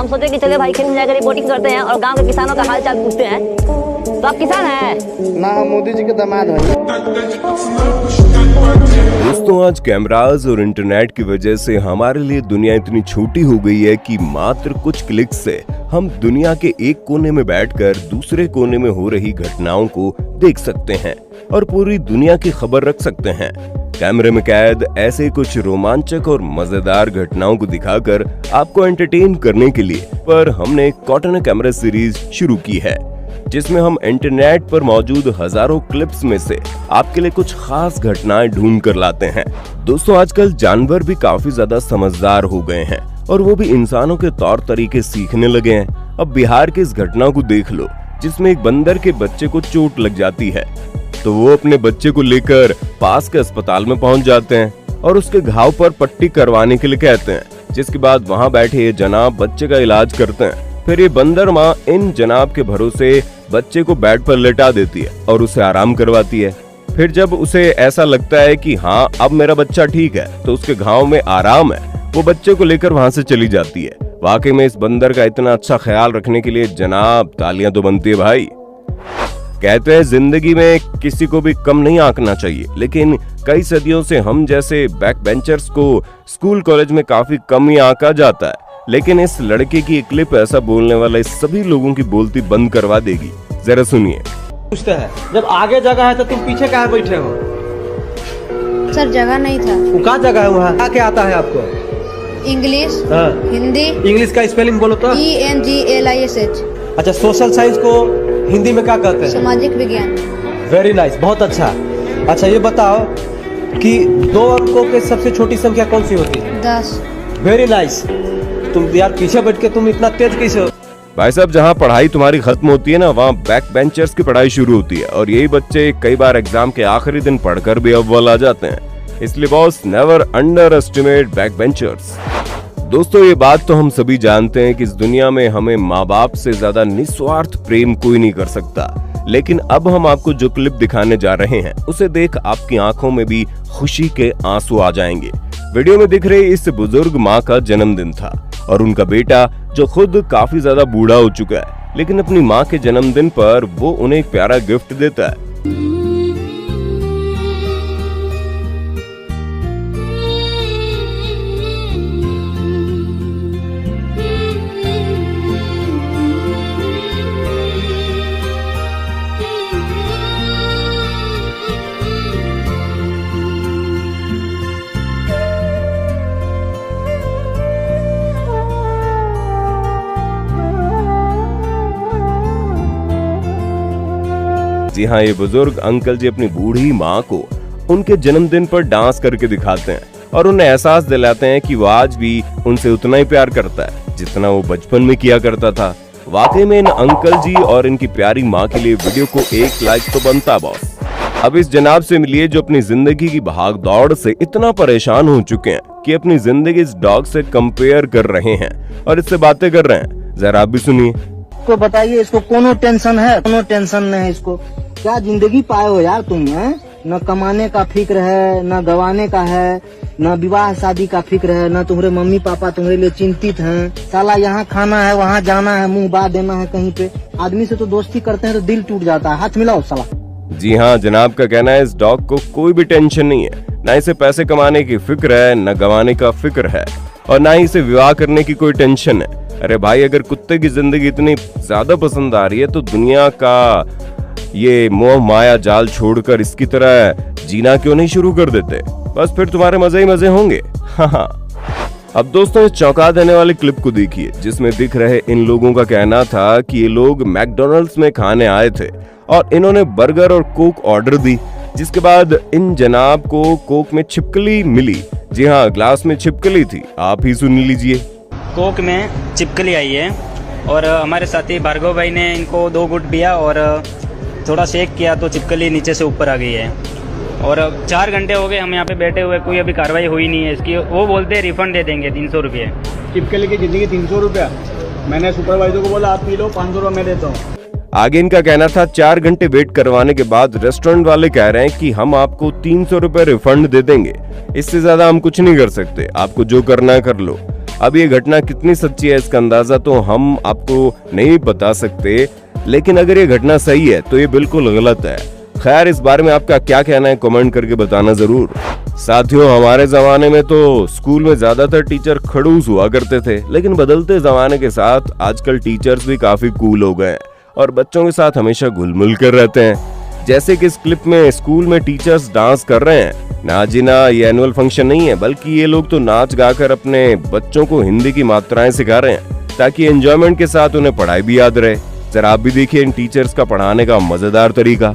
हम सोचे कि चले भाई खेत में जाकर रिपोर्टिंग करते हैं और गांव के किसानों का हाल चाल पूछते हैं। तो आप किसान हैं? ना, हम मोदी जी के दामाद हैं। दोस्तों, आज कैमरास और इंटरनेट की वजह से हमारे लिए दुनिया इतनी छोटी हो गई है कि मात्र कुछ क्लिक से हम दुनिया के एक कोने में बैठकर दूसरे कोने में हो रही घटनाओं को देख सकते हैं और पूरी दुनिया की खबर रख सकते हैं। कैमरे में कैद ऐसे कुछ रोमांचक और मजेदार घटनाओं को दिखाकर आपको एंटरटेन करने के लिए पर हमने कॉटन कैमरा सीरीज शुरू की है, जिसमें हम इंटरनेट पर मौजूद हजारों क्लिप्स में से आपके लिए कुछ खास घटनाएं ढूंढ कर लाते हैं। दोस्तों, आजकल जानवर भी काफी ज्यादा समझदार हो गए हैं और वो भी इंसानों के तौर तरीके सीखने लगे हैं। अब बिहार की इस घटना को देख लो, जिसमें एक बंदर के बच्चे को चोट लग जाती है, तो वो अपने बच्चे को लेकर पास के अस्पताल में पहुंच जाते हैं और उसके घाव पर पट्टी करवाने के लिए कहते हैं, जिसके बाद वहां बैठे ये जनाब बच्चे का इलाज करते हैं। फिर ये बंदर माँ इन जनाब के भरोसे बच्चे को बेड पर लेटा देती है और उसे आराम करवाती है। फिर जब उसे ऐसा लगता है कि हाँ अब मेरा बच्चा ठीक है, तो उसके घाव में आराम है, वो बच्चे को लेकर वहां से चली जाती है। वाकई में इस बंदर का इतना अच्छा ख्याल रखने के लिए जनाब तालियां तो बनती है भाई। कहते हैं जिंदगी में किसी को भी कम नहीं आंकना चाहिए, लेकिन कई सदियों से हम जैसे बैक बेंचर्स को स्कूल कॉलेज में काफी कम ही आंका जाता है। लेकिन इस लड़के की एक क्लिप ऐसा बोलने वाला इस सभी लोगों की बोलती बंद करवा देगी। जरा सुनिए। पूछता है, जब आगे जगह है तो तुम पीछे कहाँ बैठे हो? सर जगह नहीं था। वो कहाँ जगह है वहाँ? क्या आता है आपको? इंग्लिश, हाँ। हिंदी। इंग्लिश का स्पेलिंग बोलो तो। ENGLISH। अच्छा, सोशल साइंस को हिंदी में क्या कहते हैं? सामाजिक विज्ञान। वेरी नाइस, बहुत अच्छा। अच्छा, ये बताओ कि 2 अंकों के सबसे छोटी संख्या कौन सी होती है? 10। Very nice. तुम यार पीछे बैठ के तुम इतना तेज कैसे हो? भाई साहब, जहाँ पढ़ाई तुम्हारी खत्म होती है ना, वहाँ बैक बेंचर्स की पढ़ाई शुरू होती है और यही बच्चे कई बार एग्जाम के आखिरी दिन पढ़कर भी अव्वल आ जाते हैं। इसलिए boss, never under estimate back benchers. दोस्तों, ये बात तो हम सभी जानते हैं कि इस दुनिया में हमें माँ बाप से ज्यादा निस्वार्थ प्रेम कोई नहीं कर सकता। लेकिन अब हम आपको जो क्लिप दिखाने जा रहे हैं, उसे देख आपकी आंखों में भी खुशी के आंसू आ जाएंगे। वीडियो में दिख रही इस बुजुर्ग माँ का जन्मदिन था और उनका बेटा, जो खुद काफी ज्यादा बूढ़ा हो चुका है, लेकिन अपनी माँ के जन्मदिन पर वो उन्हें एक प्यारा गिफ्ट देता है। जी हाँ, ये बुजुर्ग अंकल जी अपनी बूढ़ी माँ को उनके जन्मदिन पर डांस करके दिखाते हैं और उन्हें एहसास दिलाते हैं कि वो आज भी उनसे उतना ही प्यार करता है जितना वो बचपन में किया करता था। वाकई में इन अंकल जी और इनकी प्यारी माँ के लिए वीडियो को 1 लाइक तो बनता बॉस। अब इस जनाब से मिलिए जो अपनी जिंदगी की भाग दौड़ से इतना परेशान हो चुके हैं कि अपनी जिंदगी इस डॉग से कंपेयर कर रहे हैं और इससे बातें कर रहे हैं। जरा आप भी सुनिए। इसको बताइए, इसको कोनो टेंशन है? कोनो टेंशन नहीं है इसको। क्या जिंदगी पाए हो यार तुम? न कमाने का फिक्र है, न गवाने का है, न विवाह शादी का फिक्र है, न तुम्हारे मम्मी पापा तुम्हारे लिए चिंतित हैं। साला यहाँ खाना है, वहाँ जाना है, मुंह बा देना है कहीं पे। आदमी से तो दोस्ती करते हैं तो दिल टूट जाता है। हाथ मिलाओ साला। जी हाँ, जनाब का कहना है इस डॉग को कोई भी टेंशन नहीं है, न इसे पैसे कमाने की फिक्र है, न गवाने का फिक्र है और न ही इसे विवाह करने की कोई टेंशन है। अरे भाई, अगर कुत्ते की जिंदगी इतनी ज्यादा पसंद आ रही है तो दुनिया का ये मोह माया जाल छोड़कर इसकी तरह जीना क्यों नहीं शुरू कर देते? बस फिर तुम्हारे मजे ही मजे होंगे। हाँ। अब दोस्तों, इस चौंका देने वाली क्लिप को देखिए, जिसमें दिख रहे इन लोगों का कहना था कि ये लोग मैकडॉनल्ड्स में खाने आए थे और इन्होंने बर्गर और कोक ऑर्डर दी, जिसके बाद इन जनाब को कोक में छिपकली मिली। जी हाँ, ग्लास में छिपकली थी। आप ही सुन लीजिए। कोक में छिपकली आई है और हमारे साथी भार्गव भाई ने इनको 2 गुट पिया और थोड़ा शेक किया तो छिपकली नीचे से ऊपर आ गई है। और 4 घंटे हो गए हम यहाँ पे बैठे हुए, कोई अभी कार्रवाई हुई नहीं है इसकी। वो बोलते हैं रिफंड दे देंगे 300 रुपये। छिपकली की जिंदगी 300 रुपया। मैंने सुपरवाइजर को बोला आप पी लो, 500 रुपये मैं देता हूँ। आगे इनका कहना था 4 घंटे वेट करवाने के बाद रेस्टोरेंट वाले कह रहे हैं कि हम आपको 300 रुपए रिफंड दे देंगे, इससे ज्यादा हम कुछ नहीं कर सकते, आपको जो करना है कर लो। अब ये घटना कितनी सच्ची है इसका अंदाजा तो हम आपको नहीं बता सकते, लेकिन अगर ये घटना सही है तो ये बिल्कुल गलत है। खैर, इस बारे में आपका क्या कहना है कमेंट करके बताना जरूर। साथियों, हमारे जमाने में तो स्कूल में ज्यादातर टीचर खड़ूस हुआ करते थे, लेकिन बदलते जमाने के साथ आजकल टीचर्स भी काफी कूल हो गए हैं और बच्चों के साथ हमेशा घुल मिल कर रहते हैं। जैसे कि इस क्लिप में स्कूल में टीचर्स डांस कर रहे हैं। ना जी ना, ये एनुअल फंक्शन नहीं है, बल्कि ये लोग तो नाच गाकर अपने बच्चों को हिंदी की मात्राएं सिखा रहे हैं ताकि एंजॉयमेंट के साथ उन्हें पढ़ाई भी याद रहे। जरा आप भी देखिए इन टीचर्स का पढ़ाने का मजेदार तरीका।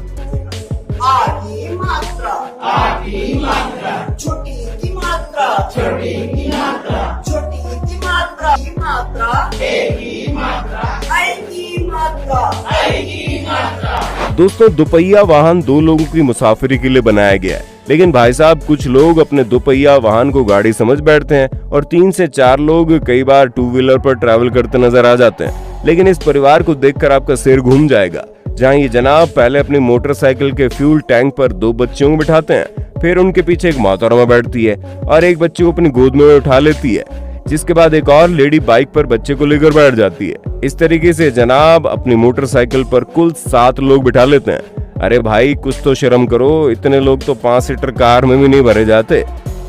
आधी मात्रा, आधी मात्रा, छोटी की मात्रा, छोटी की मात्रा, छोटी की मात्रा, की मात्रा, एक की मात्रा, आई की मात्रा, आई की मात्रा। दोस्तों, दुपहिया वाहन दो लोगों की मुसाफिरी के लिए बनाया गया है, लेकिन भाई साहब कुछ लोग अपने दुपहिया वाहन को गाड़ी समझ बैठते हैं और 3 से 4 लोग कई बार 2 व्हीलर पर ट्रैवल करते नजर आ जाते हैं। लेकिन इस परिवार को देखकर आपका सिर घूम जाएगा, जहां ये जनाब पहले अपनी मोटरसाइकिल के फ्यूल टैंक पर 2 बच्चों को बिठाते हैं, फिर उनके पीछे एक मोहतरमा बैठती है और एक बच्चे को अपनी गोद में उठा लेती है, जिसके बाद एक और लेडी बाइक पर बच्चे को लेकर बैठ जाती है। इस तरीके से जनाब अपनी मोटरसाइकिल पर कुल 7 लोग बिठा लेते हैं। अरे भाई, कुछ तो शर्म करो, इतने लोग तो 5 सीटर कार में भी नहीं भरे जाते।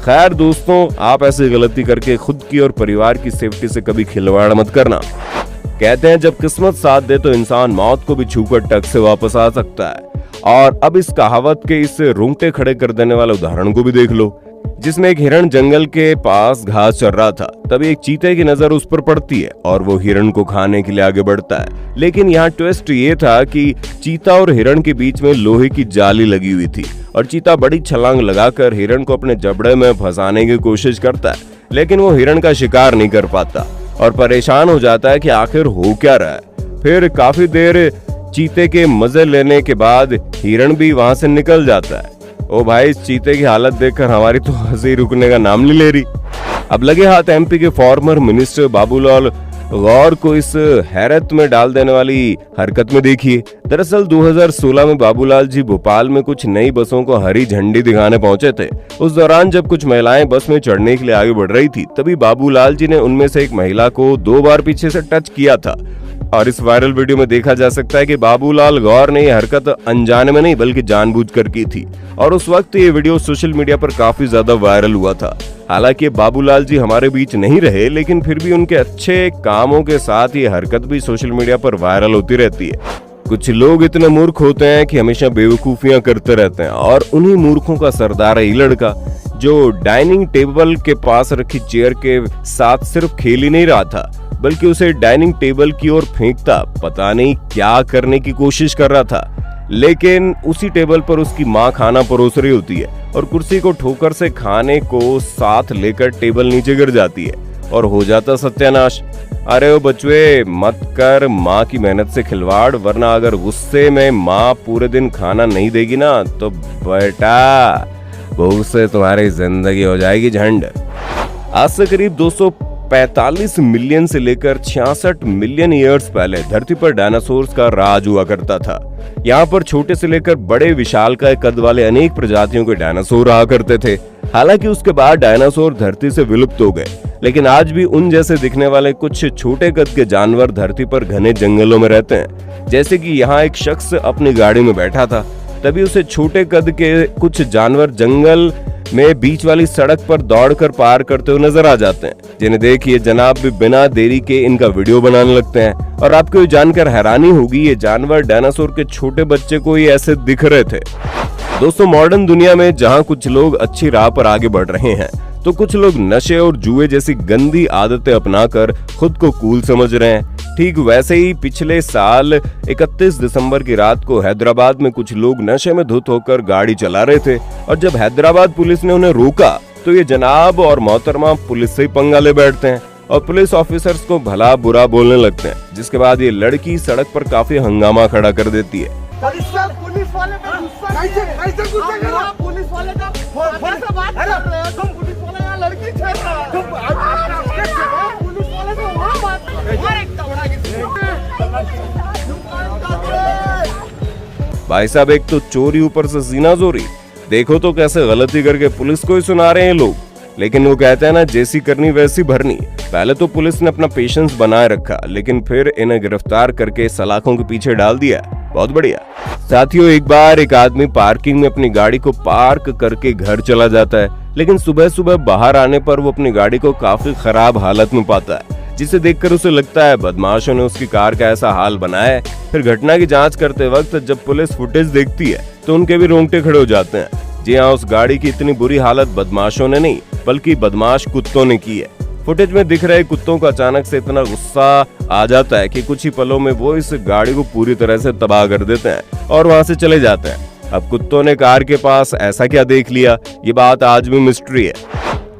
खैर दोस्तों, आप ऐसी गलती करके खुद की और परिवार की सेफ्टी से कभी खिलवाड़ मत करना। कहते हैं जब किस्मत साथ दे तो इंसान मौत को भी छूकर टक से वापस आ सकता है। और अब इस कहावत के इस रोंगटे खड़े कर देने वाले उदाहरण को भी देख लो, जिसमें एक हिरण जंगल के पास घास चर रहा था। तभी एक चीते की नजर उस पर पड़ती है और वो हिरण को खाने के लिए आगे बढ़ता है। लेकिन यहाँ ट्विस्ट ये था कि चीता और हिरण के बीच में लोहे की जाली लगी हुई थी और चीता बड़ी छलांग लगाकर हिरण को अपने जबड़े में फंसाने की कोशिश करता है, लेकिन वो हिरण का शिकार नहीं कर पाता और परेशान हो जाता है कि आखिर हो क्या रहा है। फिर काफी देर चीते के मजे लेने के बाद हिरण भी वहां से निकल जाता है। ओ भाई, इस चीते की हालत देखकर हमारी तो हंसी रुकने का नाम नहीं ले रही। अब लगे हाथ एमपी के फॉर्मर मिनिस्टर बाबूलाल गौर को इस हैरत में डाल देने वाली हरकत में देखिए। दरअसल 2016 में बाबूलाल जी भोपाल में कुछ नई बसों को हरी झंडी दिखाने पहुंचे थे। उस दौरान जब कुछ महिलाएं बस में चढ़ने के लिए आगे बढ़ रही थी, तभी बाबूलाल जी ने उनमें से एक महिला को 2 बार पीछे से टच किया था और इस वायरल वीडियो में देखा जा सकता है कि बाबूलाल गौर ने यह हरकत अनजाने में नहीं बल्कि जानबूझकर की थी और उस वक्त ये वीडियो सोशल मीडिया पर काफी ज्यादा वायरल हुआ था। हालांकि बाबूलाल जी हमारे बीच नहीं रहे, लेकिन फिर भी उनके अच्छे कामों के साथ ये हरकत भी सोशल मीडिया पर वायरल होती रहती है। कुछ लोग इतने मूर्ख होते हैं कि हमेशा बेवकूफियां करते रहते हैं और उन्हीं मूर्खों का सरदार है ये लड़का, जो डाइनिंग टेबल के पास रखी चेयर के साथ सिर्फ खेल ही नहीं रहा था, बल्कि उसे डाइनिंग टेबल की ओर फेंकता पता नहीं क्या करने की कोशिश कर रहा था। लेकिन उसी टेबल पर उसकी माँ खाना परोस रही होती है और कुर्सी को ठोकर से खाने को साथ लेकर टेबल नीचे गिर जाती है और हो जाता सत्यानाश। अरे ओ बचवे, मत कर माँ की मेहनत से खिलवाड़, वरना अगर गुस्से में माँ पूरे दिन खाना नहीं देगी ना तो बेटा भूख से तुम्हारी जिंदगी हो जाएगी झंड। आज से करीब 245 मिलियन से लेकर 66 मिलियन ईयर्स पहले धरती पर डायनासोर्स का राज हुआ करता था। यहाँ पर छोटे से लेकर बड़े विशालकाय कद वाले अनेक प्रजातियों के डायनासोर रहा करते थे। हालांकि उसके बाद डायनासोर धरती से विलुप्त हो गए, लेकिन आज भी उन जैसे दिखने वाले कुछ छोटे कद के जानवर धरती पर घने जंगलों में रहते हैं। जैसे कि यहाँ एक शख्स अपनी गाड़ी में बैठा था, तभी उसे छोटे कद के कुछ जानवर जंगल में बीच वाली सड़क पर दौड़कर पार करते हुए नजर आ जाते हैं, जिन्हें देखिए जनाब भी बिना देरी के इनका वीडियो बनाने लगते हैं। और आपको ये जानकर हैरानी होगी, ये जानवर डायनासोर के छोटे बच्चे को ही ऐसे दिख रहे थे। दोस्तों, मॉडर्न दुनिया में जहां कुछ लोग अच्छी राह पर आगे बढ़ रहे हैं, तो कुछ लोग नशे और जुए जैसी गंदी आदतें अपनाकर खुद को कूल समझ रहे हैं। ठीक वैसे ही पिछले साल 31 दिसंबर की रात को हैदराबाद में कुछ लोग नशे में धुत होकर गाड़ी चला रहे थे और जब हैदराबाद पुलिस ने उन्हें रोका तो ये जनाब और मोहतरमा पुलिस से ही पंगा ले बैठते हैं और पुलिस ऑफिसर्स को भला बुरा बोलने लगते हैं, जिसके बाद ये लड़की सड़क पर काफी हंगामा खड़ा कर देती है। पुलिस वाले का गुस्सा कैसे गुस्सा कर रहा पुलिस वाले का कैसे बात कर रहे हो तुम? पुलिस वाले यहाँ लड़की छेड़ रहा है, तुम पुलिस वाले से वहाँ बात भाई साहब, एक तो चोरी ऊपर से सीना जोरी, देखो तो कैसे गलती करके पुलिस को ही सुना रहे हैं लोग। लेकिन वो कहते हैं ना, जैसी करनी वैसी भरनी। पहले तो पुलिस ने अपना पेशेंस बनाए रखा, लेकिन फिर इन्हें गिरफ्तार करके सलाखों के पीछे डाल दिया। बहुत बढ़िया। साथियों, एक बार एक आदमी पार्किंग में अपनी गाड़ी को पार्क करके घर चला जाता है, लेकिन सुबह सुबह बाहर आने पर वो अपनी गाड़ी को काफी खराब हालत में पाता है, जिसे देखकर उसे लगता है बदमाशों ने उसकी कार का ऐसा हाल बनाया है। फिर घटना की जांच करते वक्त जब पुलिस फुटेज देखती है तो उनके भी रोंगटे खड़े हो जाते हैं। जी हाँ, उस गाड़ी की इतनी बुरी हालत बदमाशों ने नहीं, बल्कि बदमाश कुत्तों ने की है। फुटेज में दिख रहे कुत्तों को अचानक से इतना गुस्सा आ जाता है कि कुछ ही पलों में वो इस गाड़ी को पूरी तरह से तबाह कर देते हैं और वहां से चले जाते हैं। अब कुत्तों ने कार के पास ऐसा क्या देख लिया, ये बात आज भी मिस्ट्री है।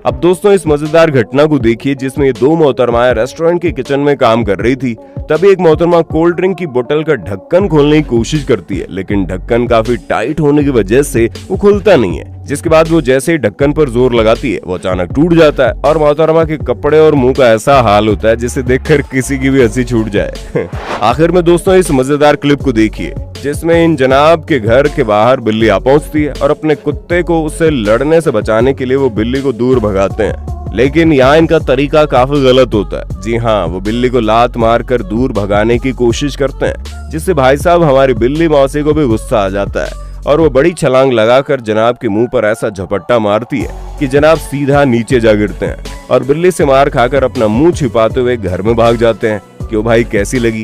अब दोस्तों, इस मजेदार घटना को देखिए जिसमें ये दो मोहतरमाएं रेस्टोरेंट के किचन में काम कर रही थी। तभी एक मोहतरमा कोल्ड ड्रिंक की बोतल का ढक्कन खोलने की कोशिश करती है, लेकिन ढक्कन काफी टाइट होने की वजह से वो खुलता नहीं है। जिसके बाद वो जैसे ही ढक्कन पर जोर लगाती है, वो अचानक टूट जाता है और मोहतरमा के कपड़े और मुंह का ऐसा हाल होता है जिसे देखकर किसी की भी हंसी छूट जाए। आखिर में दोस्तों, इस मजेदार क्लिप को देखिए जिसमें इन जनाब के घर के बाहर बिल्ली आ पहुंचती है और अपने कुत्ते को उससे लड़ने से बचाने के लिए वो बिल्ली को दूर भगाते हैं। लेकिन यहाँ इनका तरीका काफी गलत होता है। जी हाँ, वो बिल्ली को लात मारकर दूर भगाने की कोशिश करते हैं, जिससे भाई साहब हमारी बिल्ली मौसी को भी गुस्सा आ जाता है और वो बड़ी छलांग लगाकर जनाब के मुंह पर ऐसा झपट्टा मारती है कि जनाब सीधा नीचे जा गिरते हैं और बिल्ली से मार खाकर अपना मुंह छिपाते हुए घर में भाग जाते हैं। क्यों भाई, कैसी लगी?